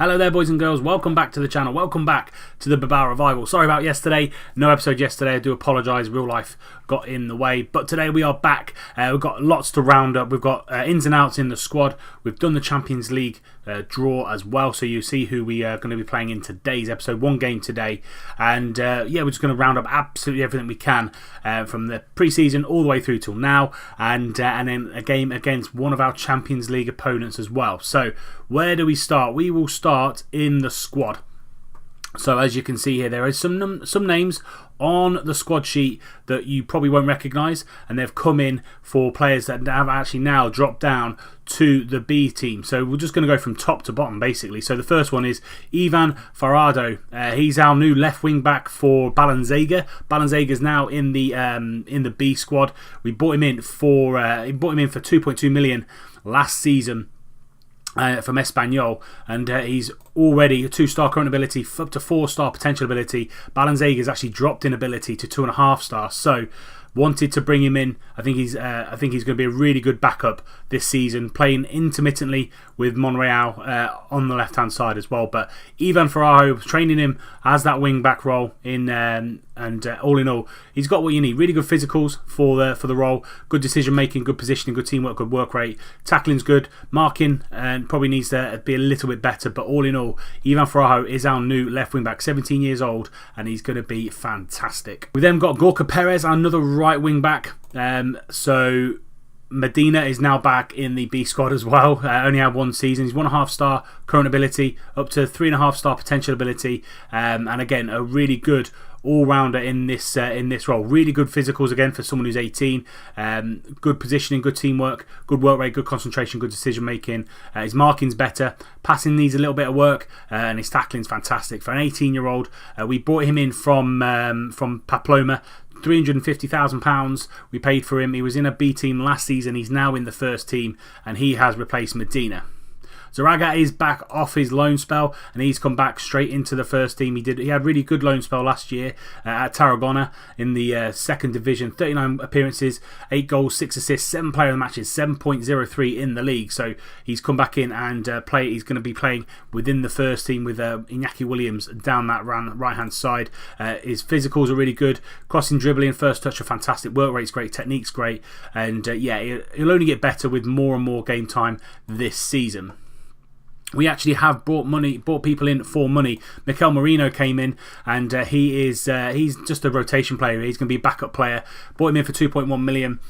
Hello there, boys and girls. Welcome back to the channel. Welcome back to the Bilbao Revival. Sorry about yesterday. No episode yesterday. I do apologise. Real life got in the way. But today we are back. We've got lots to round up. We've got ins and outs in the squad. We've done the Champions League draw as well. So you see who we are going to be playing in today's episode. One game today. And yeah, we're just going to round up absolutely everything we can from the pre-season all the way through till now. And then a game against one of our Champions League opponents as well. So where do we start? We will start in the squad. So as you can see here, there is some names on the squad sheet that you probably won't recognise, and they've come in for players that have actually now dropped down to the B team. So we're just going to go from top to bottom basically. So the first one is Ivan Farado. He's our new left wing back for Balenciaga. Balenciaga is now in the B squad. We bought him in for 2.2 million last season. From Espanyol, and he's already a 2-star current ability, up to 4-star potential ability. Balenciaga has actually dropped in ability to 2.5 stars, so wanted to bring him in. I think he's going to be a really good backup this season, playing intermittently with Monreal on the left hand side as well. But Ivan Ferrajo, training him as that wing back role in, and all in all, he's got what you need. Really good physicals for the role, good decision making, good positioning, good teamwork, good work rate. Tackling's good, marking and probably needs to be a little bit better. But all in all, Ivan Ferrajo is our new left wing back, 17 years old, and he's going to be fantastic. We then got Gorka Perez, another right wing back. So Medina is now back in the B squad as well. Only had one season. He's 1.5 star current ability, up to 3.5 star potential ability, and again a really good all-rounder in this role. Really good physicals again for someone who's 18. Good positioning, good teamwork, good work rate, good concentration, good decision making. His marking's better, passing needs a little bit of work, and his tackling's fantastic for an 18-year-old. We bought him in from Pamplona. £350,000 we paid for him. He was in a B team last season. He's now in the first team, and he has replaced Medina. Zaraga is back off his loan spell, and he's come back straight into the first team. He had really good loan spell last year at Tarragona in the second division. 39 appearances, 8 goals, 6 assists, 7 player of the matches, 7.03 in the league. So he's come back in and he's going to be playing within the first team with Iñaki Williams down that right hand side. His physicals are really good, crossing, dribbling, first touch are fantastic, work rate's great, technique's great, and yeah, he'll only get better with more and more game time this season. We actually have bought people in for money. Mikel Merino came in, and he's just a rotation player. He's going to be a backup player. Bought him in for 2.1 million.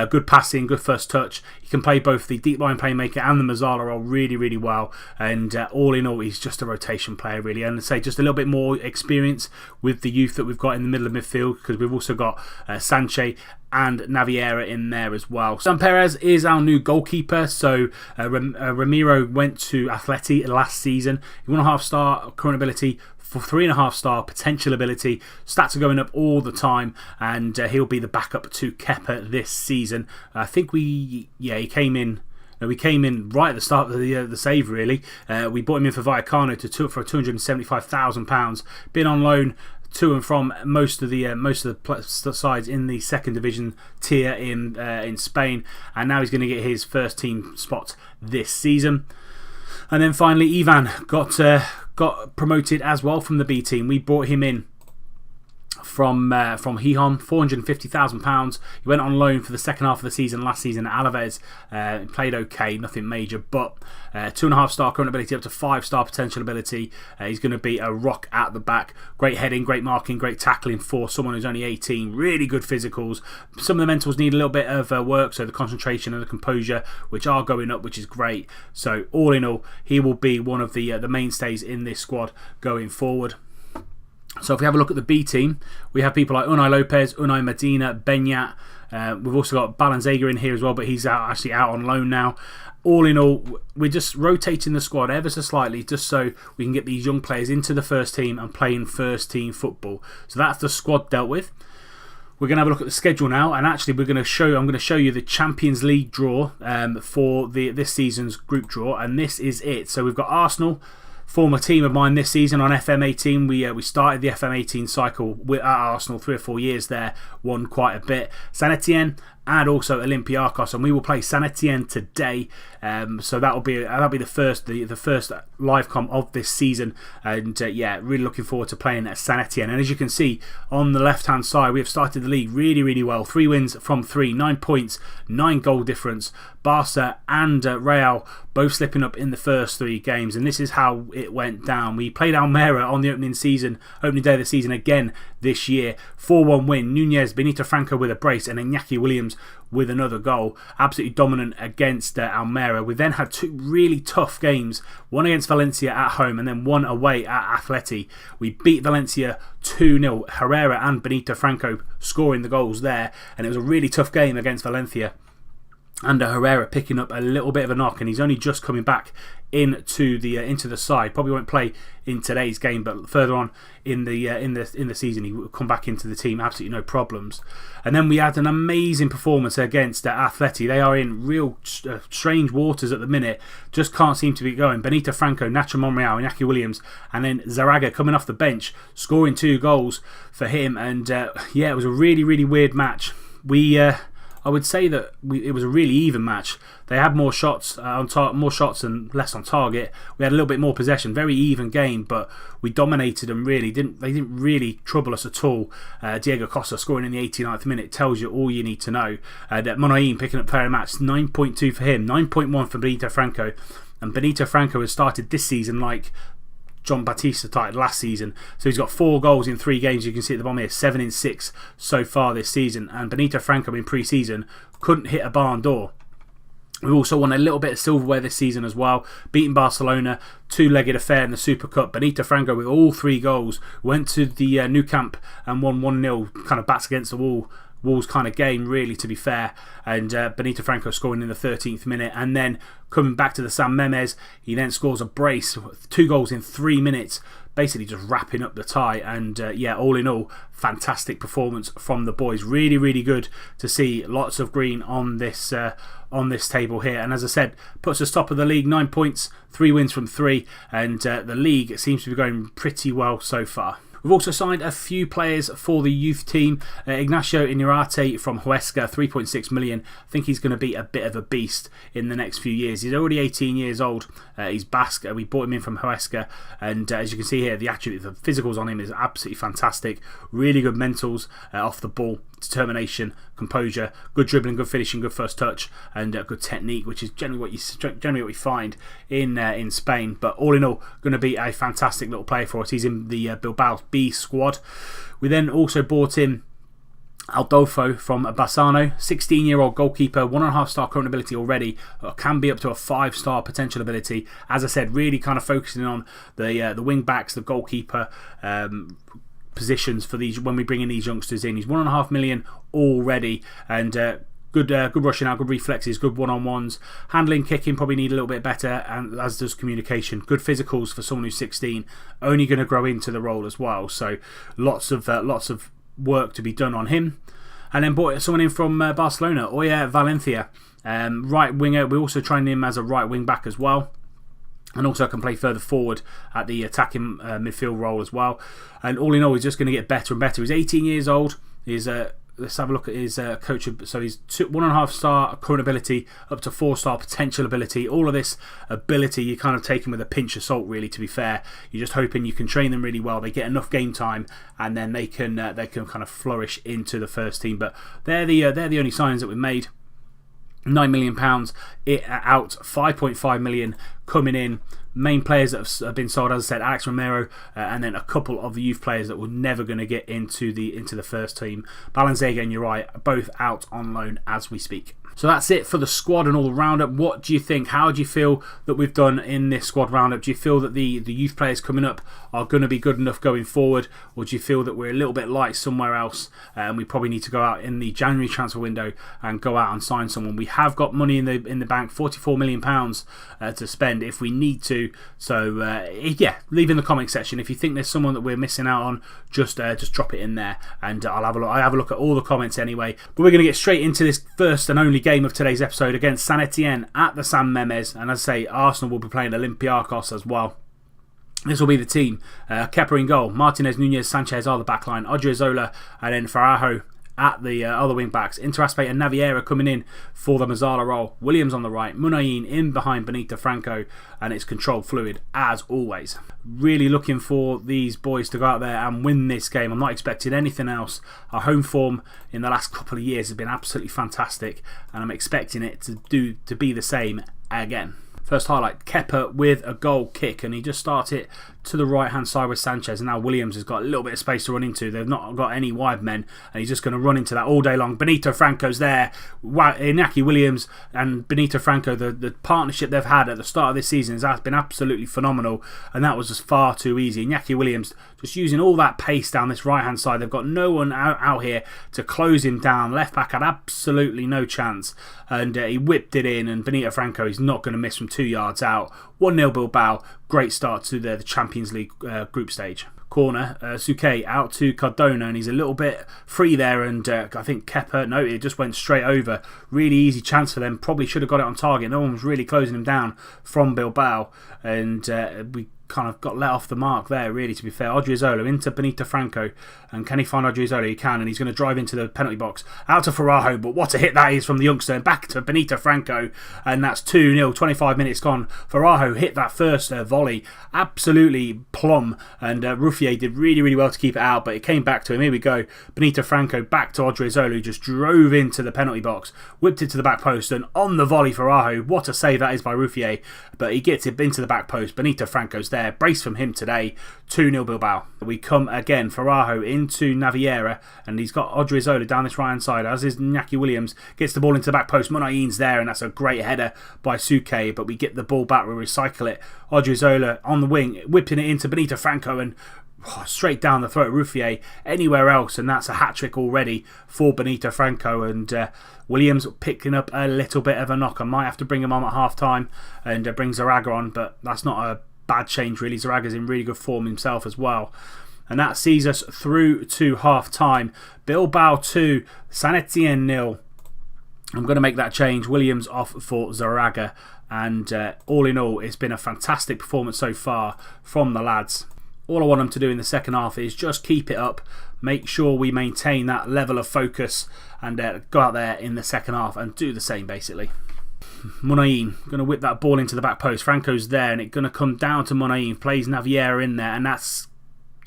Good passing, good first touch. He can play both the deep line playmaker and the Mazzala role really, really well. And all in all, he's just a rotation player really. And I'd say just a little bit more experience with the youth that we've got in the middle of midfield, because we've also got Sanchez and Naviera in there as well. Sam Perez is our new goalkeeper. So Ramiro went to Atleti last season. 1.5 star current ability, for 3.5 star potential ability. Stats are going up all the time, and he'll be the backup to Kepa this season. I think he came in. We came in right at the start of the save really. We bought him in for Vallecano for £275,000. Been on loan to and from most of the sides in the second division tier in Spain, and now he's going to get his first team spot this season. And then finally, Ivan got promoted as well from the B team. We brought him in from Gijón, £450,000. He went on loan for the second half of the season last season at Alaves. Played okay, nothing major, but 2.5 star current ability, up to 5 star potential ability. He's going to be a rock at the back. Great heading, great marking, great tackling for someone who's only 18. Really good physicals. Some of the mentals need a little bit of work, so the concentration and the composure, which are going up, which is great. So all in all, he will be one of the mainstays in this squad going forward. So if we have a look at the B team, we have people like Unai Lopez, Unai Medina, Benyat. We've also got Balenciaga in here as well, but he's actually out on loan now. All in all, we're just rotating the squad ever so slightly, just so we can get these young players into the first team and playing first team football. So that's the squad dealt with. We're going to have a look at the schedule now, and actually I'm going to show you the Champions League draw for this season's group draw, and this is it. So we've got Arsenal, former team of mine this season on FM18. We started the FM18 cycle at Arsenal 3 or 4 years there, won quite a bit. Saint Etienne and also Olympiacos, and we will play Saint Etienne today So that'll be the first live comp of this season, and really looking forward to playing at Saint Etienne. And as you can see on the left hand side, we have started the league really well. 3 wins from 3, 9 points, 9 goal difference. Barca and Real both slipping up in the first 3 games, and this is how it went down. We played Almeria on the opening day of the season again this year. 4-1 win. Nunez, Benito Franco with a brace, and Iñaki Williams with another goal. Absolutely dominant against Almeria. We then had 2 really tough games, one against Valencia at home and then one away at Atleti. We beat Valencia 2-0, Herrera and Benito Franco scoring the goals there, and it was a really tough game against Valencia. And Herrera picking up a little bit of a knock, and he's only just coming back into the side. Probably won't play in today's game, but further on in the season he will come back into the team, absolutely no problems. And then we had an amazing performance against Atleti. They are in real strange waters at the minute, just can't seem to be going. Benito Franco, Nacho Monreal, Iñaki Williams, and then Zaraga coming off the bench, scoring 2 goals for him. And it was a really weird match. I would say that it was a really even match. They had more shots more shots and less on target. We had a little bit more possession. Very even game, but we dominated them. They didn't really trouble us at all. Diego Costa scoring in the 89th minute tells you all you need to know. Monaim picking up player of the match, 9.2 for him, 9.1 for Benito Franco. And Benito Franco has started this season like John Batista started last season. So he's got 4 goals in 3 games. You can see at the bottom here, 7 in 6 so far this season. And Benito Franco in pre-season couldn't hit a barn door. We've also won a little bit of silverware this season as well, beating Barcelona, 2-legged affair in the Super Cup. Benito Franco with all 3 goals, went to the Nou Camp and won 1-0, kind of backs against the Wolves kind of game, really, to be fair. And Benito Franco scoring in the 13th minute, and then coming back to the San Memes, he then scores a brace, 2 goals in 3 minutes, basically just wrapping up the tie. And all in all, fantastic performance from the boys. Really good to see lots of green on this table here. And as I said, puts us top of the league, 9 points, 3 wins from 3, and the league seems to be going pretty well so far. We've also signed a few players for the youth team. Ignacio Inurate from Huesca, 3.6 million. I think he's going to be a bit of a beast in the next few years. He's already 18 years old. He's Basque. We bought him in from Huesca. And as you can see here, the physicals on him is absolutely fantastic. Really good mentals off the ball. Determination, composure, good dribbling, good finishing, good first touch, and good technique, which is generally what we find in Spain. But all in all, going to be a fantastic little player for us. He's in the Bilbao B squad. We then also bought in Aldolfo from Bassano, 16-year-old goalkeeper, 1.5-star current ability already, can be up to a 5-star potential ability. As I said, really kind of focusing on the wing backs, the goalkeeper positions for these when we bring in these youngsters in. He's 1.5 million already, and good rushing out, good reflexes, good one-on-ones, handling, kicking probably need a little bit better, and as does communication. Good physicals for someone who's 16, only going to grow into the role as well. So lots of work to be done on him. And then brought someone in from Barcelona, Oyer Valencia, right winger. We're also trying him as a right wing back as well. And also can play further forward at the attacking midfield role as well. And all in all, he's just going to get better and better. He's 18 years old. Let's have a look at his coach. So he's 1.5-star current ability, up to 4-star potential ability. All of this ability you kind of take him with a pinch of salt, really, to be fair. You're just hoping you can train them really well. They get enough game time, and then they can kind of flourish into the first team. But they're the only signings that we've made. £9 million out, 5.5 million coming in. Main players that have been sold, as I said, Alex Romero, and then a couple of the youth players that were never going to get into the first team. Balanzega and Uri both out on loan as we speak. So that's it for the squad and all the roundup. What do you think? How do you feel that we've done in this squad roundup? Do you feel that the youth players coming up are going to be good enough going forward, or do you feel that we're a little bit light somewhere else and we probably need to go out in the January transfer window and go out and sign someone? We have got money in the bank, £44 million to spend if we need to. So leave in the comment section if you think there's someone that we're missing out on. Just drop it in there, and I'll have a look. I have a look at all the comments anyway. But we're going to get straight into this first and only game of today's episode against Saint Etienne at the San Memes, and as I say, Arsenal will be playing Olympiacos as well. This will be the team. Kepa in goal, Martinez, Nunez, Sanchez are the backline, Odriozola, and then Farajo, at the other wing backs. Interaspe and Naviera coming in for the Mazzala role. Williams on the right, Munayin in behind Benito Franco, and it's controlled fluid as always. Really looking for these boys to go out there and win this game. I'm not expecting anything else. Our home form in the last couple of years has been absolutely fantastic, and I'm expecting it to be the same again. First highlight, Kepa with a goal kick, and he just starts it to the right hand side with Sanchez, and now Williams has got a little bit of space to run into. They've not got any wide men, and he's just going to run into that all day long. Benito Franco's there. Iñaki Williams and Benito Franco, the partnership they've had at the start of this season has been absolutely phenomenal, and that was just far too easy. Iñaki Williams just using all that pace down this right hand side. They've got no one out here to close him down. Left back had absolutely no chance, and he whipped it in, and Benito Franco is not going to miss from 2 yards out. 1-0 Bilbao. Great start to the Champions League group stage. Corner, Suke out to Cardona, and he's a little bit free there, and I think Kepa, no, it just went straight over. Really easy chance for them. Probably should have got it on target. No one was really closing him down from Bilbao, and we kind of got let off the mark there, really, to be fair. Odriozola into Benito Franco, and can he find Odriozola? He can, and he's going to drive into the penalty box. Out to Farajo, but what a hit that is from the youngster, and back to Benito Franco, and that's 2-0, 25 minutes gone. Farajo hit that first volley, absolutely plumb, and Ruffier did really, really well to keep it out, but it came back to him. Here we go, Benito Franco back to Odriozola, who just drove into the penalty box, whipped it to the back post, and on the volley Farajo, what a save that is by Ruffier, but he gets it into the back post. Benito Franco's there. Brace from him today. 2-0 Bilbao. We come again. Farajo into Naviera, and he's got Odriozola down this right hand side, as is Iñaki Williams. Gets the ball into the back post. Munayin's there, and that's a great header by Suke, but we get the ball back. We recycle it. Odriozola on the wing, whipping it into Benito Franco, and straight down the throat of Ruffier. Anywhere else, and that's a hat-trick already for Benito Franco, and Williams picking up a little bit of a knock. I might have to bring him on at half-time and bring Zaraga on, but that's not a bad change really. Zaraga's in really good form himself as well, and that sees us through to half-time. Bilbao 2, San Etienne 0. I'm going to make that change. Williams off for Zaraga, and all in all, it's been a fantastic performance so far from the lads. All I want them to do in the second half is just keep it up, make sure we maintain that level of focus, and go out there in the second half and do the same basically. Munayin going to whip that ball into the back post. Franco's there, and it's going to come down to Munayin. Plays Naviera in there, and that's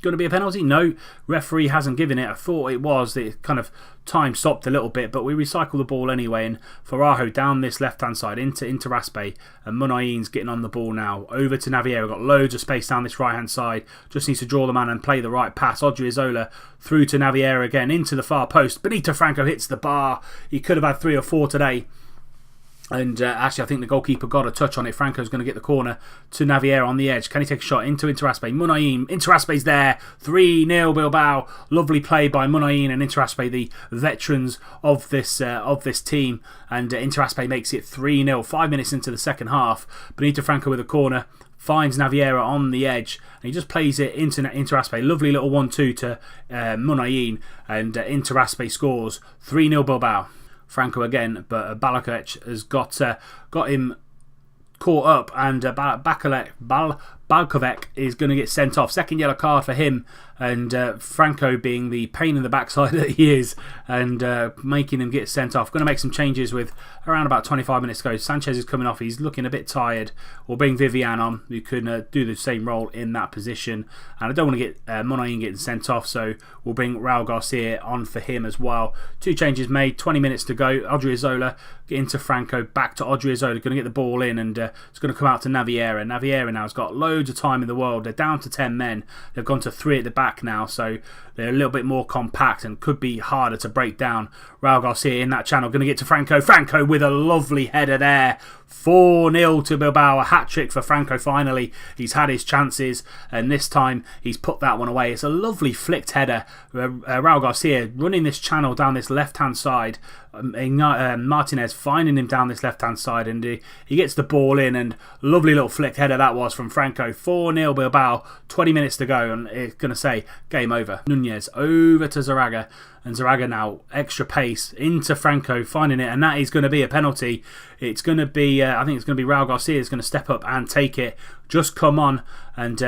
going to be a penalty. No, referee hasn't given it. I thought it was. It kind of time stopped a little bit, but we recycle the ball anyway, and Farajo down this left hand side into Raspe, and Munayin's getting on the ball now over to Naviera. Got loads of space down this right hand side, just needs to draw the man and play the right pass. Odriozola through to Naviera again into the far post. Benito Franco hits the bar. He could have had 3 or 4 today. And actually, I think the goalkeeper got a touch on it. Franco's going to get the corner to Naviera on the edge. Can he take a shot into Interaspe? Munayin. Interaspe's there. 3-0 Bilbao. Lovely play by Munayin and Interaspe, the veterans of this team. And Interaspe makes it 3-0. 5 minutes into the second half. Benito Franco with a corner. Finds Naviera on the edge, and he just plays it into Interaspe. Lovely little 1-2 to Munayin, and Interaspe scores. 3-0 Bilbao. Franco again, but Balakovic has got him caught up, and Balkovec is going to get sent off. Second yellow card for him, and Franco being the pain in the backside that he is, and making him get sent off. Going to make some changes with around about 25 minutes to go. Sanchez is coming off. He's looking a bit tired. We'll bring Vivian on, who can do the same role in that position. And I don't want to get Munayin getting sent off, so we'll bring Raul Garcia on for him as well. 2 changes made, 20 minutes to go. Odriozola get into Franco, back to Odriozola. Going to get the ball in, and it's going to come out to Naviera. Naviera now has got loads of time in the world. They're down to 10 men. They've gone to 3 at the back now, so they're a little bit more compact and could be harder to break down. Raul Garcia in that channel, going to get to Franco. Franco with a lovely header there. 4-0 to Bilbao, a hat-trick for Franco finally. He's had his chances, and this time he's put that one away. It's a lovely flicked header. Raul Garcia running this channel down this left-hand side. Martinez finding him down this left-hand side, and he gets the ball in, and lovely little flick header that was from Franco. 4-0 Bilbao, 20 minutes to go, and it's going to say game over. Nunez over to Zaraga, and Zaraga now extra pace into Franco, finding it, and that is going to be a penalty. It's going to be I think it's going to be Raul Garcia is going to step up and take it. Just come on, and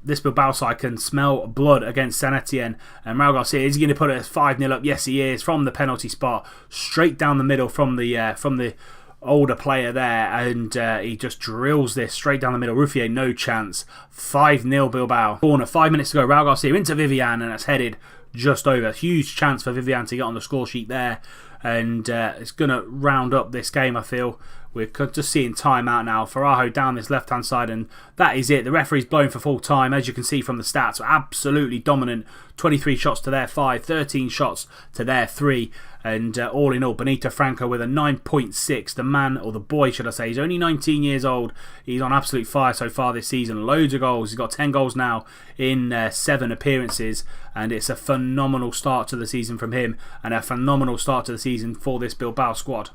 this Bilbao side can smell blood against Saint Etienne. And Raul Garcia, is he going to put it 5-0 up? Yes, he is, from the penalty spot, straight down the middle from the older player there, and he just drills this straight down the middle. Ruffier, no chance. 5-0 Bilbao. Corner, 5 minutes to go. Raul Garcia into Vivian, and it's headed just over. Huge chance for Vivian to get on the score sheet there, and it's going to round up this game, I feel. We're just seeing time out now. Farajo down this left-hand side, and that is it. The referee's blown for full time, as you can see from the stats. Absolutely dominant. 23 shots to their 5, 13 shots to their 3. And all in all, Benito Franco with a 9.6. The man, or the boy should I say, he's only 19 years old. He's on absolute fire so far this season. Loads of goals. He's got 10 goals now in 7 appearances. And it's a phenomenal start to the season from him, and a phenomenal start to the season for this Bilbao squad.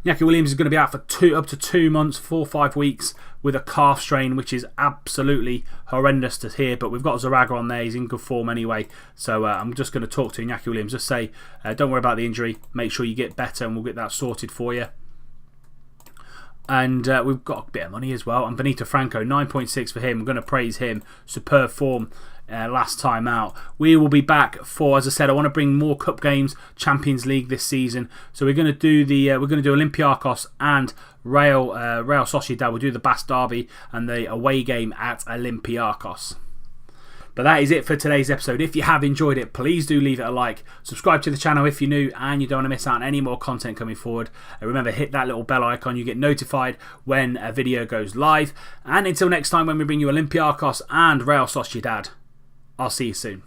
Iñaki Williams is going to be out for up to 2 months, 4 or 5 weeks with a calf strain, which is absolutely horrendous to hear. But we've got Zaraga on there. He's in good form anyway. So I'm just going to talk to Iñaki Williams. Just say, don't worry about the injury. Make sure you get better, and we'll get that sorted for you. And we've got a bit of money as well. And Benito Franco, 9.6 for him. I'm going to praise him. Superb form last time out. We will be back for, as I said, I want to bring more cup games, Champions League this season. So we're going to do Olympiacos and Real Sociedad. We'll do the Basque derby and the away game at Olympiacos. But that is it for today's episode. If you have enjoyed it, please do leave it a like. Subscribe to the channel if you're new and you don't want to miss out on any more content coming forward. And remember, hit that little bell icon. You get notified when a video goes live. And until next time, when we bring you Olympiacos and Real Sociedad, I'll see you soon.